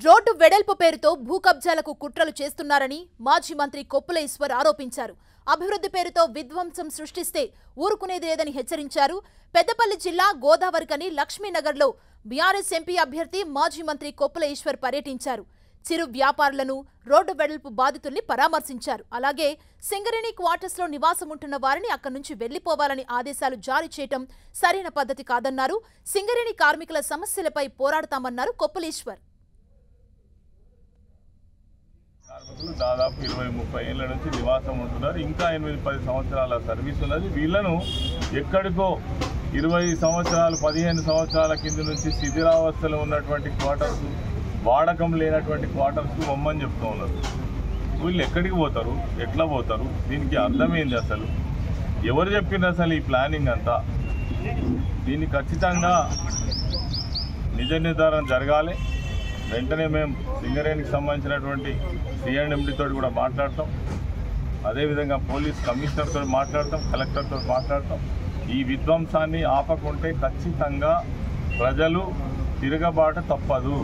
Road వెడల్పు పేరుతో భూ కబ్జాలకు కుట్రలు చేస్తున్నారని మాజీ మంత్రి కొప్పుల ఈశ్వర్ ఆరోపించారు. అభివృద్ధి పేరుతో విధ్వంసం సృష్టిస్తే ఊరుకునేది లేదని హెచ్చరించారు. పెద్దపల్లి జిల్లా గోదావరికని లక్ష్మీనగర్లో బీఆర్ఎస్ ఎంపీ అభ్యర్థి మాజీ మంత్రి కొప్పుల ఈశ్వర్ పర్యటించారు. చిరు వ్యాపారులను, రోడ్డు వెడల్పు బాధితుల్ని పరామర్శించారు. అలాగే సింగరేణి క్వార్టర్స్లో నివాసం ఉంటున్న వారిని అక్కడి నుంచి వెళ్లిపోవాలని ఆదేశాలు జారీ చేయటం సరైన పద్ధతి కాదన్నారు. సింగరేణి కార్మికుల సమస్యలపై పోరాడతామన్నారు కొప్పుల ఈశ్వర్. దాదాపు 20-30 ఏళ్ల నుంచి నివాసం ఉంటున్నారు. ఇంకా 8-10 సంవత్సరాల సర్వీస్ ఉన్నది. వీళ్ళను ఎక్కడికో 20 సంవత్సరాలు 15 సంవత్సరాల కింద నుంచి శిథిలావస్థలో ఉన్నటువంటి క్వార్టర్స్, వాడకం లేనటువంటి క్వార్టర్స్కు బొమ్మని చెప్తూ ఉన్నారు. వీళ్ళు ఎక్కడికి పోతారు, ఎట్లా పోతారు, దీనికి అర్థమైంది అసలు ఎవరు చెప్పింది అసలు ఈ ప్లానింగ్ అంతా? దీన్ని ఖచ్చితంగా నిజ నిర్ధారణ జరగాలి. వెంటనే మేము సింగరేణికి సంబంధించినటువంటి సిఎండి తోటి కూడా మాట్లాడతాం. అదేవిధంగా పోలీస్ కమిషనర్తో మాట్లాడతాం, కలెక్టర్తో మాట్లాడతాం. ఈ విధ్వంసాన్ని ఆపకుంటే ఖచ్చితంగా ప్రజలు తిరగబాటు తప్పదు.